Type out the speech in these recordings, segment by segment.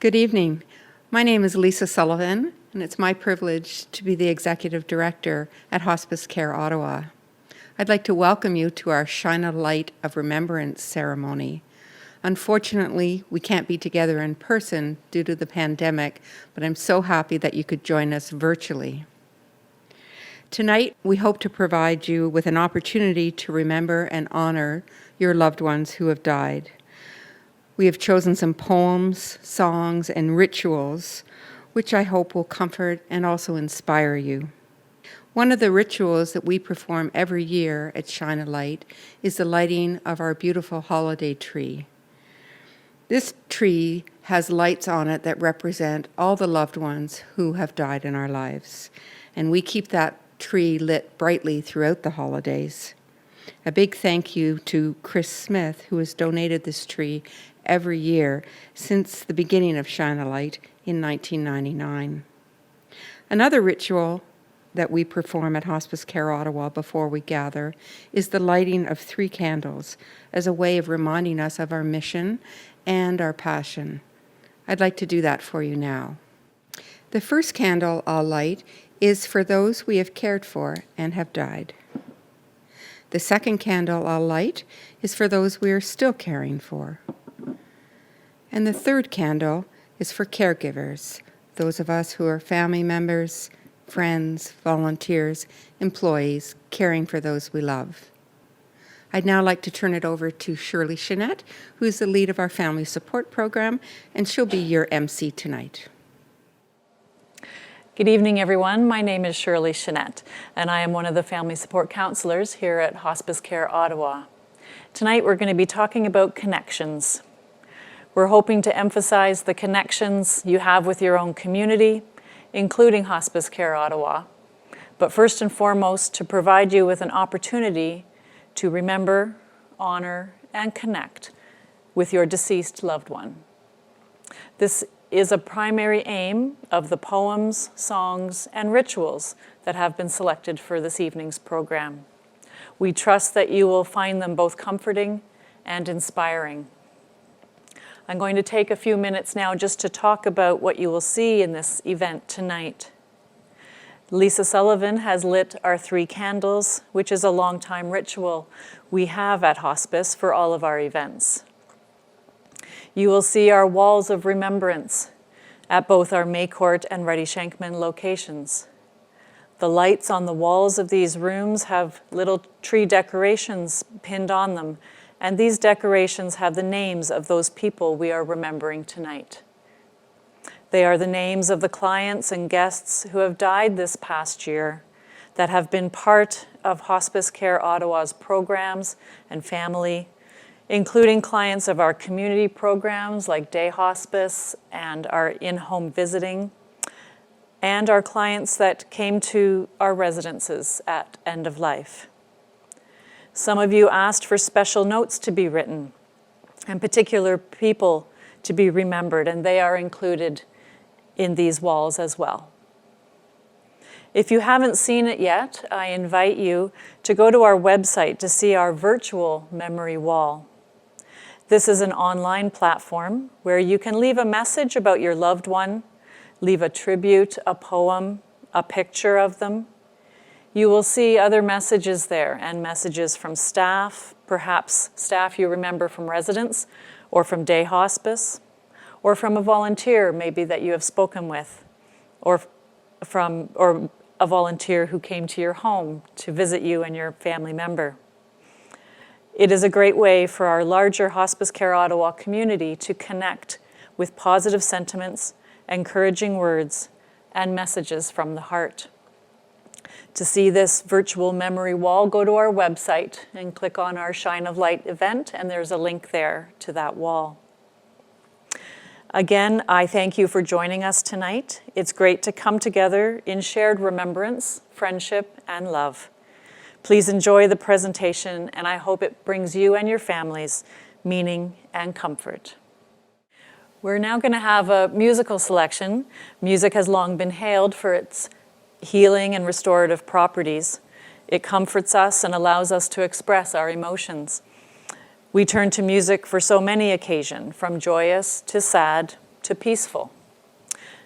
Good evening. My name is Lisa Sullivan, and it's my privilege to be the Executive Director at Hospice Care Ottawa. I'd like to welcome you to our Shine a Light of Remembrance ceremony. Unfortunately, we can't be together in person due to the pandemic, but I'm so happy that you could join us virtually. Tonight, we hope to provide you with an opportunity to remember and honor your loved ones who have died. We have chosen some poems, songs, and rituals, which I hope will comfort and also inspire you. One of the rituals that we perform every year at Shine a Light is the lighting of our beautiful holiday tree. This tree has lights on it that represent all the loved ones who have died in our lives, and we keep that tree lit brightly throughout the holidays. A big thank you to Chris Smith, who has donated this tree every year since the beginning of Shine a Light in 1999. Another ritual that we perform at Hospice Care Ottawa before we gather is the lighting of 3 candles as a way of reminding us of our mission and our passion. I'd like to do that for you now. The first candle I'll light is for those we have cared for and have died. The second candle I'll light is for those we are still caring for. And the third candle is for caregivers, those of us who are family members, friends, volunteers, employees, caring for those we love. I'd now like to turn it over to Shirley Chenette, who is the lead of our family support program, and she'll be your MC tonight. Good evening, everyone. My name is Shirley Chenette, and I am one of the family support counselors here at Hospice Care Ottawa. Tonight, we're going to be talking about connections. We're hoping to emphasize the connections you have with your own community, including Hospice Care Ottawa, but first and foremost, to provide you with an opportunity to remember, honor, and connect with your deceased loved one. This is a primary aim of the poems, songs, and rituals that have been selected for this evening's program. We trust that you will find them both comforting and inspiring. I'm going to take a few minutes now just to talk about what you will see in this event tonight. Lisa Sullivan has lit our 3 candles, which is a long-time ritual we have at Hospice for all of our events. You will see our walls of remembrance at both our Maycourt and Ruddy Shankman locations. The lights on the walls of these rooms have little tree decorations pinned on them, and these decorations have the names of those people we are remembering tonight. They are the names of the clients and guests who have died this past year that have been part of Hospice Care Ottawa's programs and family, including clients of our community programs like day hospice and our in-home visiting, and our clients that came to our residences at end of life. Some of you asked for special notes to be written and particular people to be remembered, and they are included in these walls as well. If you haven't seen it yet, I invite you to go to our website to see our virtual memory wall. This is an online platform where you can leave a message about your loved one, leave a tribute, a poem, a picture of them. You will see other messages there and messages from staff, perhaps staff you remember from residence or from day hospice, or from a volunteer maybe that you have spoken with, or a volunteer who came to your home to visit you and your family member. It is a great way for our larger Hospice Care Ottawa community to connect with positive sentiments, encouraging words, and messages from the heart. To see this virtual memory wall, go to our website and click on our Shine of Light event, and there's a link there to that wall. Again, I thank you for joining us tonight. It's great to come together in shared remembrance, friendship, and love. Please enjoy the presentation, and I hope it brings you and your families meaning and comfort. We're now going to have a musical selection. Music has long been hailed for its healing and restorative properties. It comforts us and allows us to express our emotions. We turn to music for so many occasions, from joyous to sad to peaceful.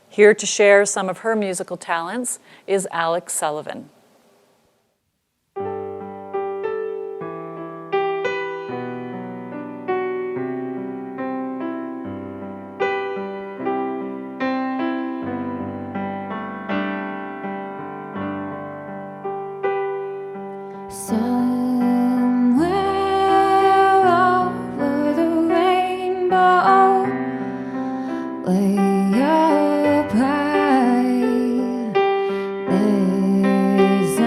Here to share some of her musical talents is Alex Sullivan. Somewhere over the rainbow, way up high, there's a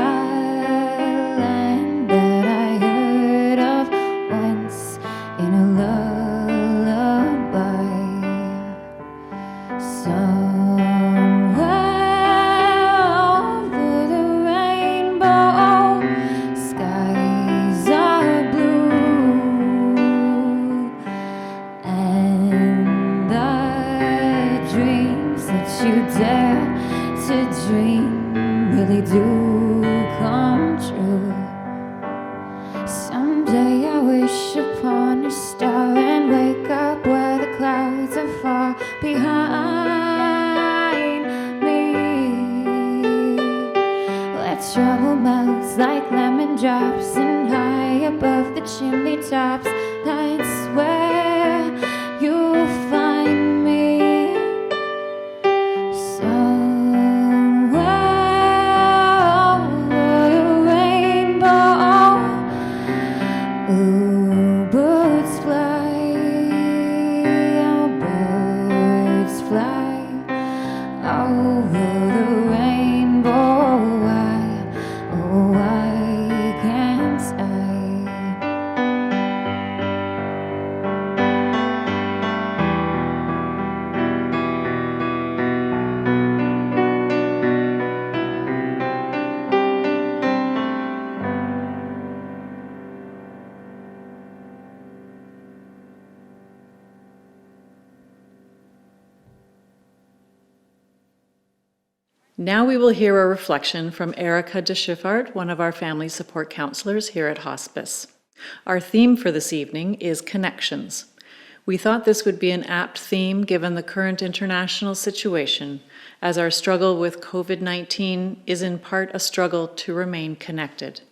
land that I heard of once in a lullaby. Somewhere over the rainbow, skies are blue, and the dreams that you dare to dream really do come true. Someday I wish upon a star and wake up where the clouds are far behind me, where trouble melts like lemon drops, and high above the chimney tops, that's where you'll find me. Somewhere over the rainbow, ooh, birds fly, oh, birds fly over the rainbow. Why can't I? Now we will hear a reflection from Erica de Schiffart, one of our family support counselors here at Hospice. Our theme for this evening is connections. We thought this would be an apt theme given the current international situation, as our struggle with COVID-19 is in part a struggle to remain connected.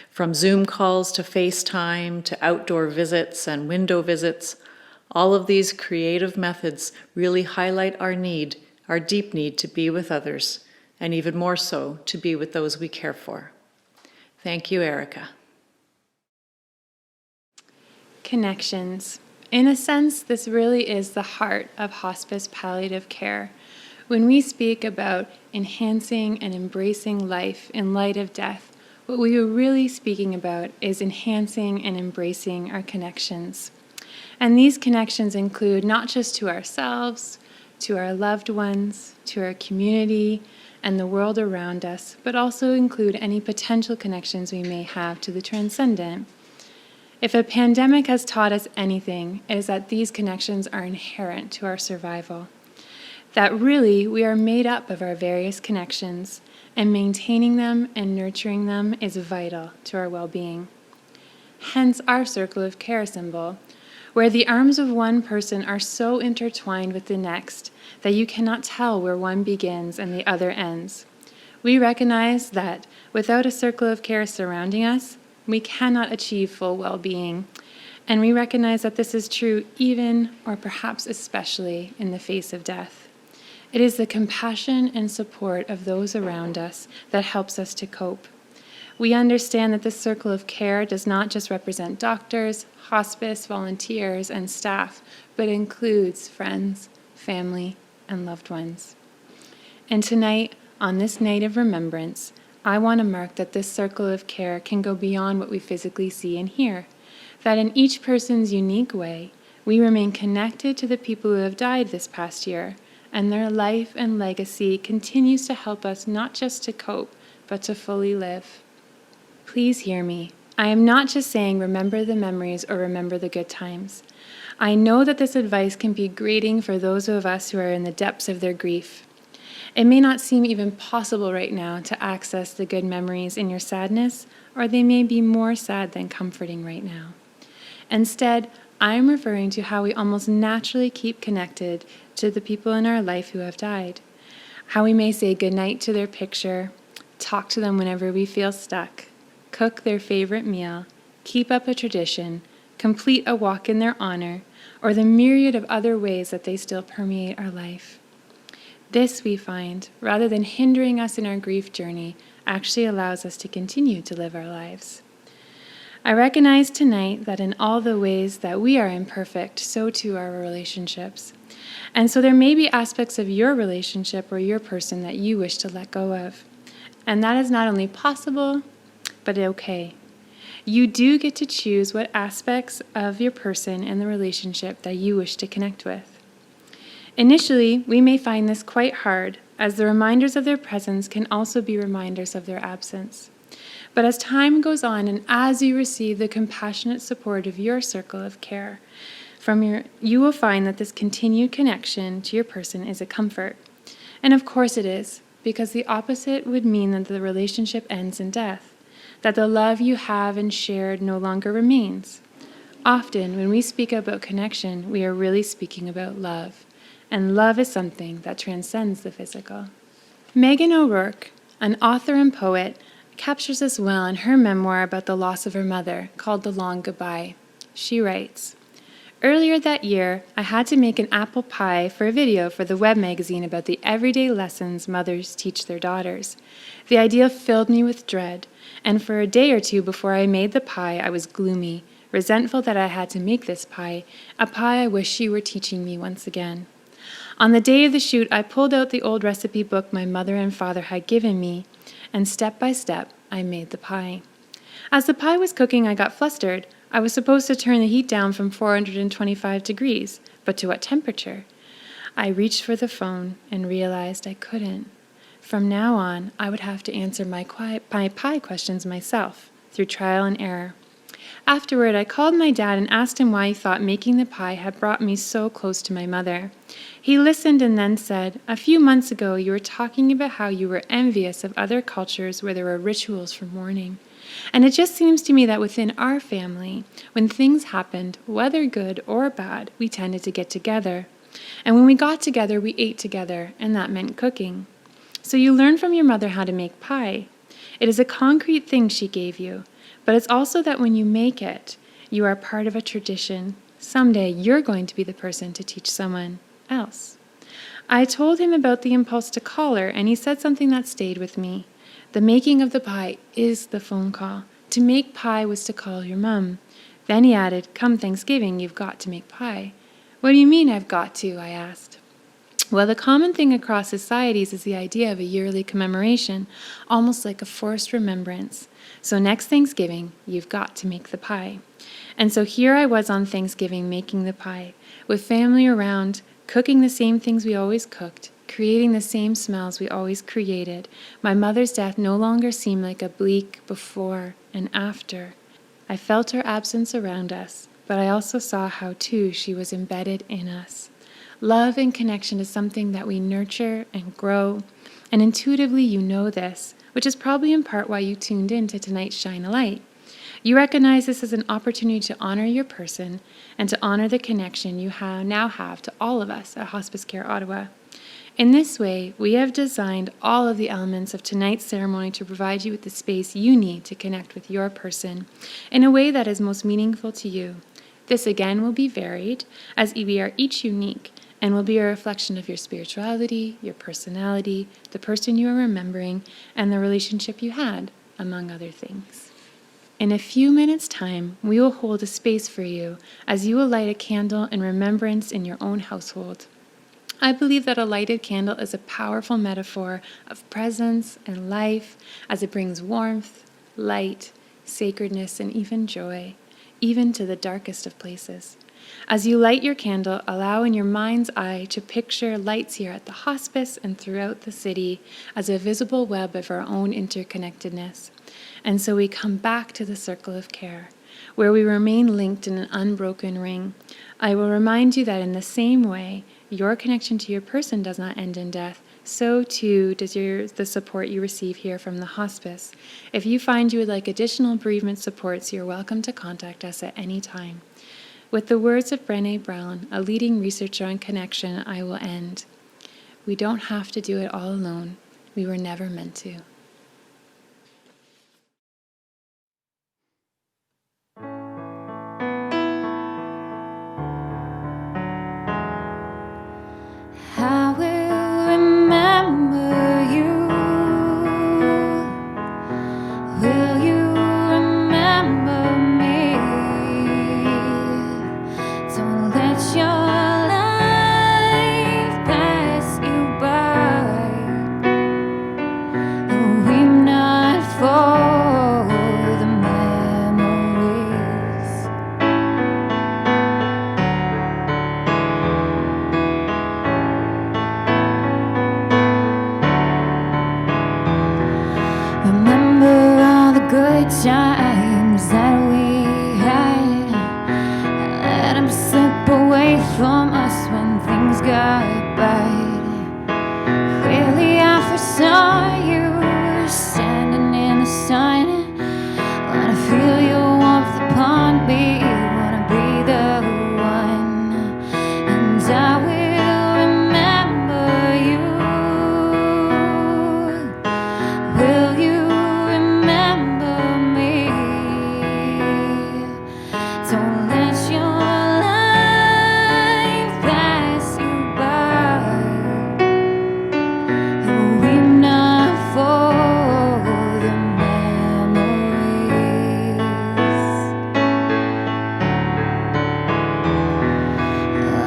From Zoom calls to FaceTime to outdoor visits and window visits, all of these creative methods really highlight our deep need to be with others, and even more so, to be with those we care for. Thank you, Erica. Connections. In a sense, this really is the heart of hospice palliative care. When we speak about enhancing and embracing life in light of death, what we are really speaking about is enhancing and embracing our connections. And these connections include not just to ourselves, to our loved ones, to our community, and the world around us, but also include any potential connections we may have to the transcendent. If a pandemic has taught us anything, it is that these connections are inherent to our survival. That really we are made up of our various connections, and maintaining them and nurturing them is vital to our well-being. Hence our circle of care symbol, where the arms of one person are so intertwined with the next that you cannot tell where one begins and the other ends. We recognize that without a circle of care surrounding us, we cannot achieve full well-being, and we recognize that this is true even, or perhaps especially, in the face of death. It is the compassion and support of those around us that helps us to cope. We understand that this circle of care does not just represent doctors, hospice volunteers, and staff, but includes friends, family, and loved ones. And tonight, on this night of remembrance, I want to mark that this circle of care can go beyond what we physically see and hear, that in each person's unique way, we remain connected to the people who have died this past year, and their life and legacy continues to help us not just to cope, but to fully live. Please hear me. I am not just saying remember the memories or remember the good times. I know that this advice can be grating for those of us who are in the depths of their grief. It may not seem even possible right now to access the good memories in your sadness, or they may be more sad than comforting right now. Instead, I'm referring to how we almost naturally keep connected to the people in our life who have died. How we may say goodnight to their picture, talk to them whenever we feel stuck, cook their favorite meal, keep up a tradition, complete a walk in their honor, or the myriad of other ways that they still permeate our life. This, we find, rather than hindering us in our grief journey, actually allows us to continue to live our lives. I recognize tonight that in all the ways that we are imperfect, so too are our relationships. And so there may be aspects of your relationship or your person that you wish to let go of. And that is not only possible, but okay. You do get to choose what aspects of your person and the relationship that you wish to connect with. Initially, we may find this quite hard, as the reminders of their presence can also be reminders of their absence. But as time goes on and as you receive the compassionate support of your circle of care, you will find that this continued connection to your person is a comfort. And of course it is, because the opposite would mean that the relationship ends in death, that the love you have and shared no longer remains. Often, when we speak about connection, we are really speaking about love. And love is something that transcends the physical. Megan O'Rourke, an author and poet, captures this well in her memoir about the loss of her mother, called The Long Goodbye. She writes, "Earlier that year, I had to make an apple pie for a video for the web magazine about the everyday lessons mothers teach their daughters. The idea filled me with dread, and for a day or two before I made the pie, I was gloomy, resentful that I had to make this pie, a pie I wish she were teaching me once again. On the day of the shoot, I pulled out the old recipe book my mother and father had given me, and step by step, I made the pie. As the pie was cooking, I got flustered. I was supposed to turn the heat down from 425 degrees, but to what temperature? I reached for the phone and realized I couldn't. From now on, I would have to answer my pie questions myself, through trial and error. Afterward, I called my dad and asked him why he thought making the pie had brought me so close to my mother. He listened and then said, 'A few months ago, you were talking about how you were envious of other cultures where there were rituals for mourning. And it just seems to me that within our family, when things happened, whether good or bad, we tended to get together. And when we got together, we ate together, and that meant cooking. So you learned from your mother how to make pie. It is a concrete thing she gave you. But it's also that when you make it, you are part of a tradition. Someday you're going to be the person to teach someone else.' I told him about the impulse to call her, and he said something that stayed with me. The making of the pie is the phone call. To make pie was to call your mum. Then he added, 'Come Thanksgiving, you've got to make pie.' 'What do you mean I've got to?' I asked. Well, the common thing across societies is the idea of a yearly commemoration, almost like a forced remembrance. So next Thanksgiving, you've got to make the pie. And so here I was on Thanksgiving making the pie, with family around, cooking the same things we always cooked, creating the same smells we always created. My mother's death no longer seemed like a bleak before and after. I felt her absence around us, but I also saw how, too, she was embedded in us. Love and connection is something that we nurture and grow, and intuitively you know this, which is probably in part why you tuned in to tonight's Shine a Light. You recognize this as an opportunity to honor your person and to honor the connection you now have to all of us at Hospice Care Ottawa. In this way, we have designed all of the elements of tonight's ceremony to provide you with the space you need to connect with your person in a way that is most meaningful to you. This again will be varied, as we are each unique, and will be a reflection of your spirituality, your personality, the person you are remembering, and the relationship you had, among other things. In a few minutes' time, we will hold a space for you as you will light a candle in remembrance in your own household. I believe that a lighted candle is a powerful metaphor of presence and life, as it brings warmth, light, sacredness, and even joy, even to the darkest of places. As you light your candle, allow in your mind's eye to picture lights here at the hospice and throughout the city as a visible web of our own interconnectedness. And so we come back to the circle of care, where we remain linked in an unbroken ring. I will remind you that in the same way, your connection to your person does not end in death, so too does the support you receive here from the hospice. If you find you would like additional bereavement supports, you're welcome to contact us at any time. With the words of Brené Brown, a leading researcher on connection, I will end. We don't have to do it all alone. We were never meant to. I will remember you. Will you remember me? Don't let your life pass you by. Weep not for the memories. Remember all the good times that we had. Let them slip away from us when things got bad. Really, I first saw you standing in the sun. Wanna feel your warmth upon me. Wanna be the one. And I will remember you. Will you remember me? Don't let your life pass you by. Weep not for the memories.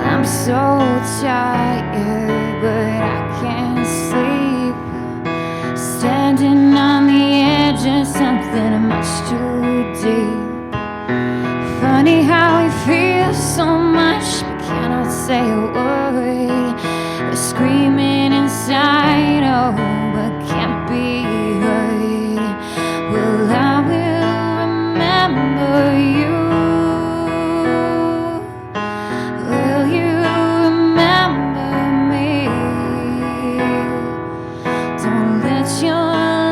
I'm so tired, but I can't sleep. Standing on the edge of something much too deep. Funny how we feel so much, but cannot say a word. We're screaming inside, oh, but can't be heard. Well, I will remember you. Will you remember me? Don't let your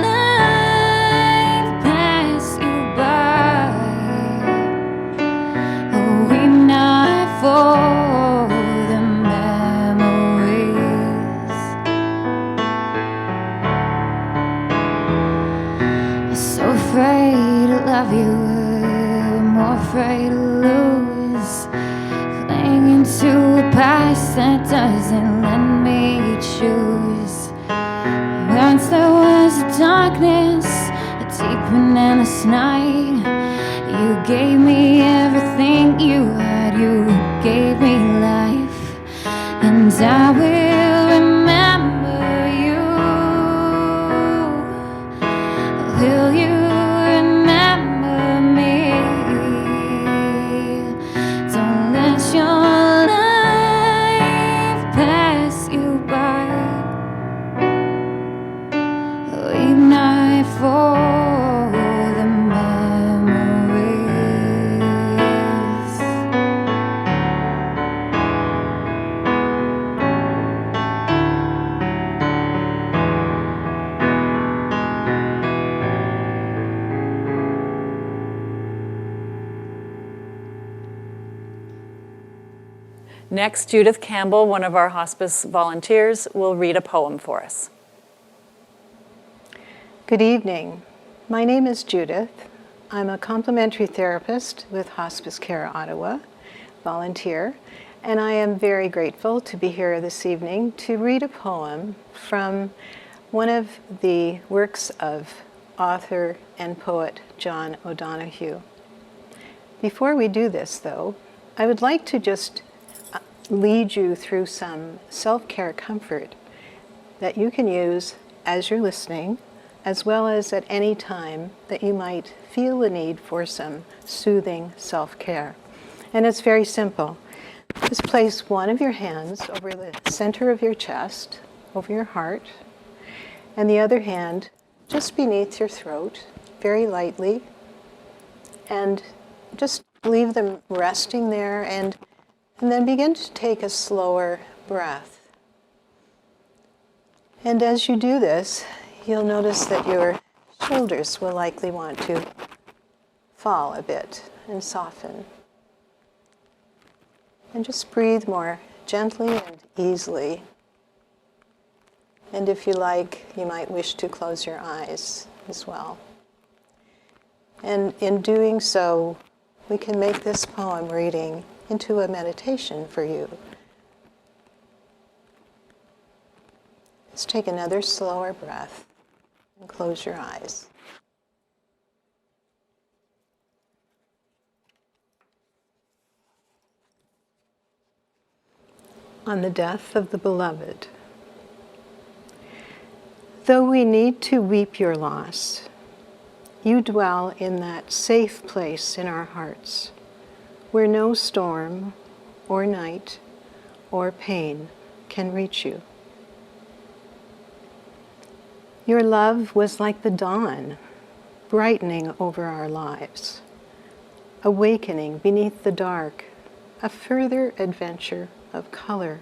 life pass you by. Weep not for the memories. I'm so afraid to love you, more afraid to lose. Clinging to a past that doesn't let me choose. Once there was a darkness, a deep and endless night. You gave me everything you had, you gave me life. And I will remember you. Will you remember me? Don't let your life pass you by. Weep not for the memories. Next, Judith Campbell, one of our hospice volunteers, will read a poem for us. Good evening. My name is Judith. I'm a complementary therapist with Hospice Care Ottawa, volunteer, and I am very grateful to be here this evening to read a poem from one of the works of author and poet John O'Donoghue. Before we do this, though, I would like to just lead you through some self-care comfort that you can use as you're listening, as well as at any time that you might feel the need for some soothing self-care. And it's very simple. Just place one of your hands over the center of your chest, over your heart, and the other hand just beneath your throat, very lightly, and just leave them resting there, and then begin to take a slower breath. And as you do this, you'll notice that your shoulders will likely want to fall a bit and soften. And just breathe more gently and easily. And if you like, you might wish to close your eyes as well. And in doing so, we can make this poem reading into a meditation for you. Let's take another slower breath and close your eyes. On the death of the beloved. Though we need to weep your loss, you dwell in that safe place in our hearts, where no storm or night or pain can reach you. Your love was like the dawn, brightening over our lives, awakening beneath the dark, a further adventure of color.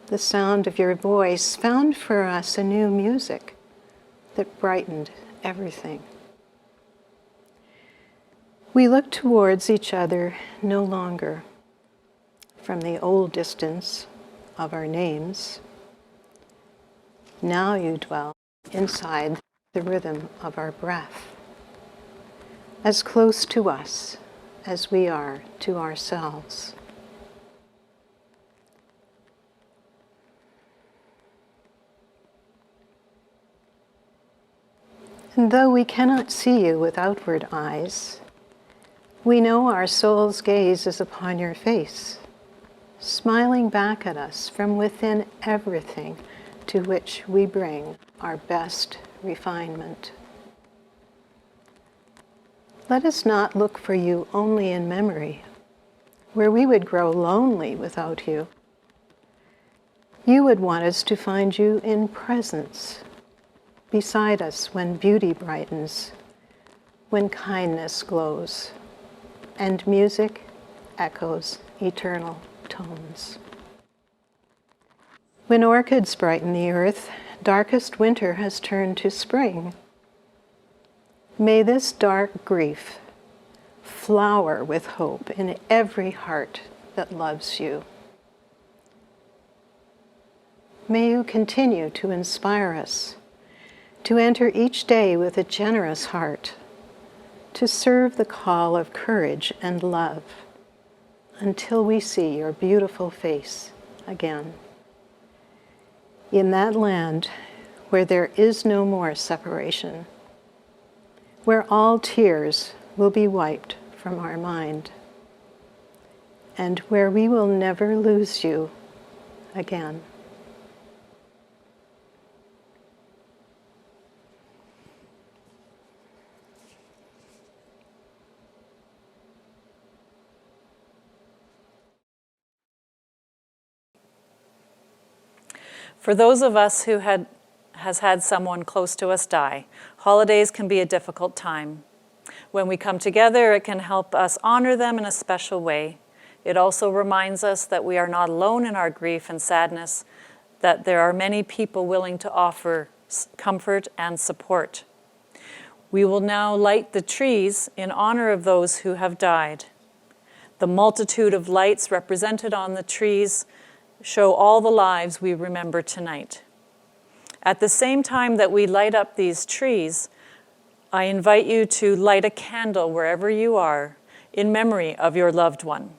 The sound of your voice found for us a new music that brightened everything. We look towards each other no longer from the old distance of our names. Now you dwell inside the rhythm of our breath, as close to us as we are to ourselves. And though we cannot see you with outward eyes, we know our soul's gaze is upon your face, smiling back at us from within everything to which we bring our best refinement. Let us not look for you only in memory, where we would grow lonely without you. You would want us to find you in presence, beside us when beauty brightens, when kindness glows, and music echoes eternal tones. When orchids brighten the earth, darkest winter has turned to spring. May this dark grief flower with hope in every heart that loves you. May you continue to inspire us, to enter each day with a generous heart, to serve the call of courage and love until we see your beautiful face again. In that land where there is no more separation, where all tears will be wiped from our mind, and where we will never lose you again. For those of us who has had someone close to us die, holidays can be a difficult time. When we come together, it can help us honor them in a special way. It also reminds us that we are not alone in our grief and sadness, that there are many people willing to offer comfort and support. We will now light the trees in honor of those who have died. The multitude of lights represented on the trees show all the lives we remember tonight. At the same time that we light up these trees, I invite you to light a candle wherever you are in memory of your loved one.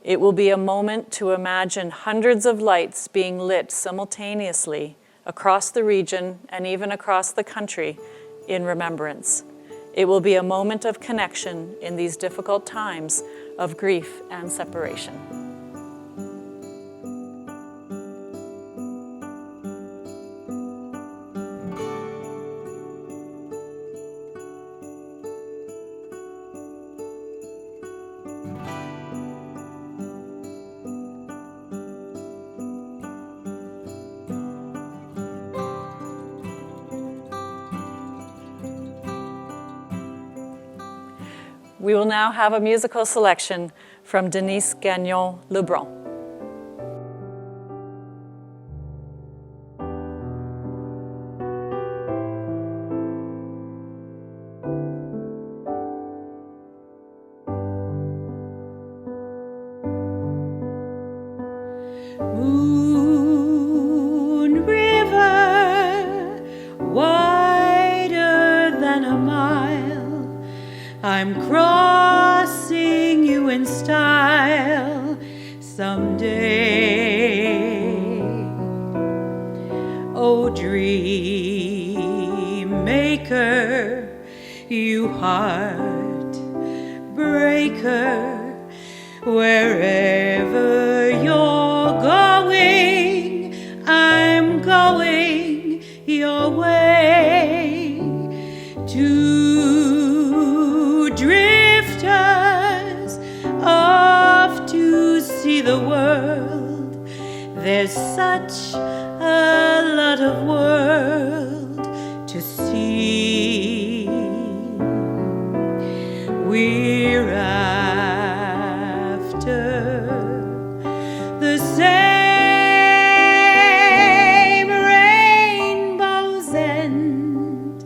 It will be a moment to imagine hundreds of lights being lit simultaneously across the region and even across the country in remembrance. It will be a moment of connection in these difficult times of grief and separation. We will now have a musical selection from Denise Gagnon-Lebrun. Moon river, wider than a mile, I'm crossing you in style someday. Oh, dream maker, you heart breaker, wherever you're going, I'm going your way. Two drifters off to see the world. There's such a lot of world to see. We're after the same rainbow's end,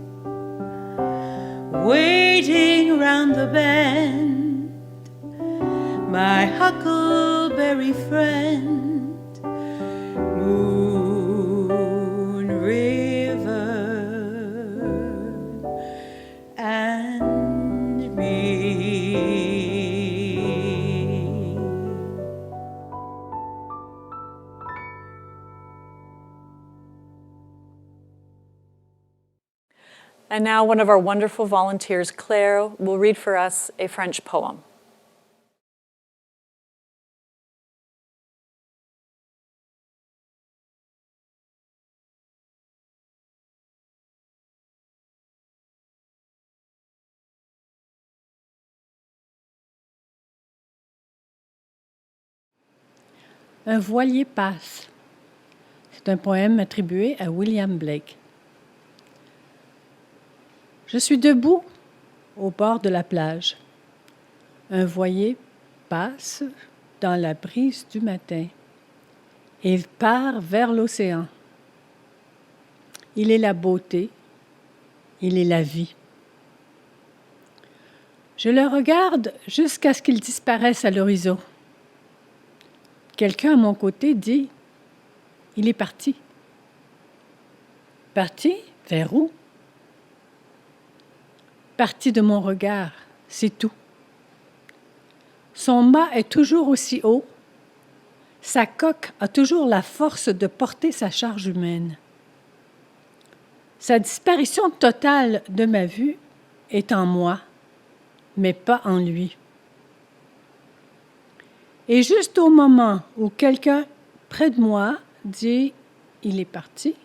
waiting round the bend, my huckleberry friend, Moon River and me. And now one of our wonderful volunteers, Claire, will read for us a French poem. Un voilier passe. C'est un poème attribué à William Blake. Je suis debout au bord de la plage. Un voilier passe dans la brise du matin et part vers l'océan. Il est la beauté, il est la vie. Je le regarde jusqu'à ce qu'il disparaisse à l'horizon. Quelqu'un à mon côté dit « Il est parti ». Parti? Vers où? Parti de mon regard, c'est tout. Son mât est toujours aussi haut. Sa coque a toujours la force de porter sa charge humaine. Sa disparition totale de ma vue est en moi, mais pas en lui. Et juste au moment où quelqu'un près de moi dit « Il est parti »,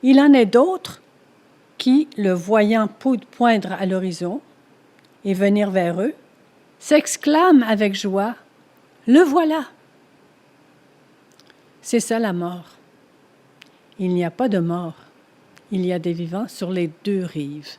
il en est d'autres qui, le voyant poindre à l'horizon et venir vers eux, s'exclament avec joie « Le voilà !» C'est ça la mort. Il n'y a pas de mort. Il y a des vivants sur les deux rives.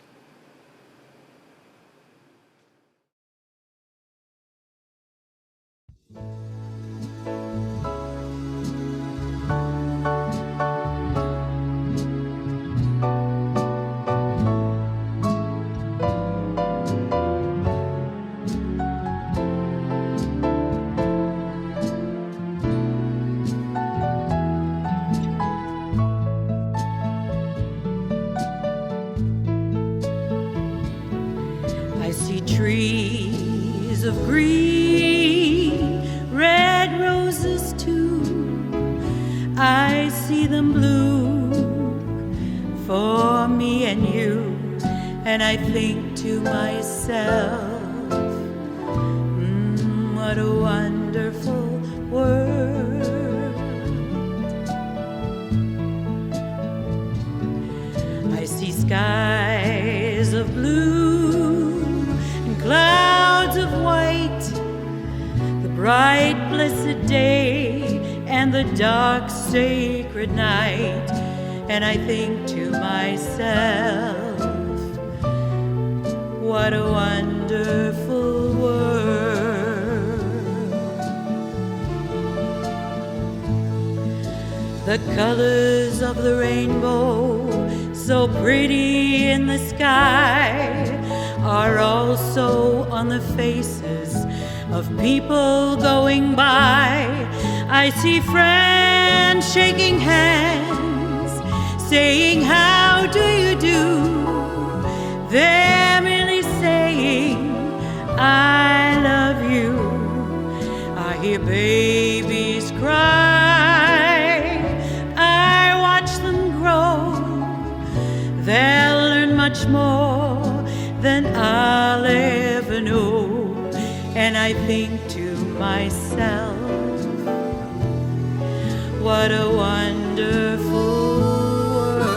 I see trees of green, red roses too. I see them bloom for me and you, and I think to myself, what a wonderful world. I see skies of blue and clouds of white, the bright blessed day and the dark sacred night, and I think to myself, what a wonderful world. The colors of the rainbow, so pretty in the sky, are also on the faces of people going by. I see friends shaking hands, saying, how do you do? They're merely saying, I love you. I hear babies cry, I watch them grow. They'll learn much more than I'll ever know. And I think to myself, what a wonderful world.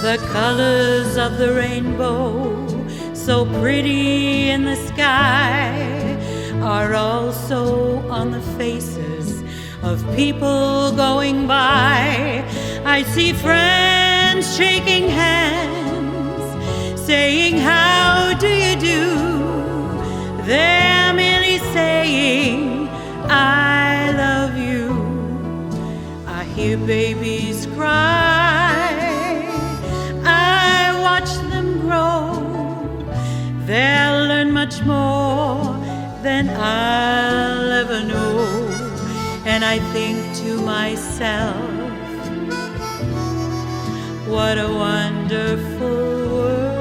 The colors of the rainbow, so pretty in the sky, are also on the faces of people going by. I see friends shaking hands, saying, how do you do? They're merely saying, I love you. I hear babies cry, I watch them grow. They'll learn much more than I'll ever know. And I think to myself, what a wonderful world.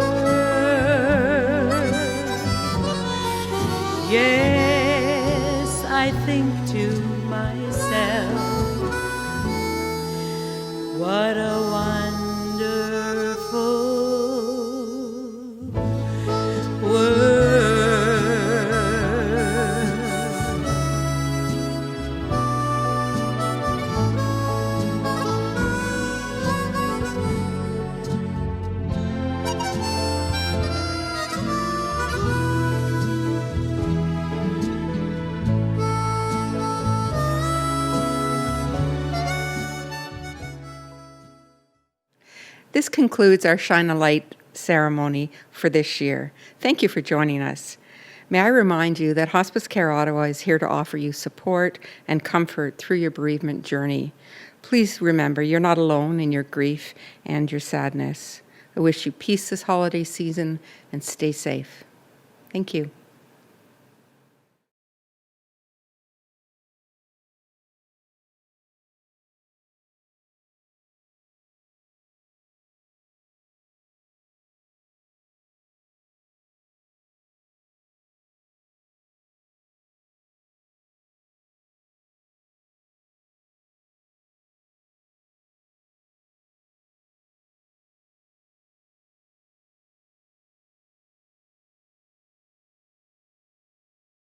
Yes, I think to myself, what a wonderful world. This concludes our Shine a Light ceremony for this year. Thank you for joining us. May I remind you that Hospice Care Ottawa is here to offer you support and comfort through your bereavement journey. Please remember, you're not alone in your grief and your sadness. I wish you peace this holiday season and stay safe. Thank you.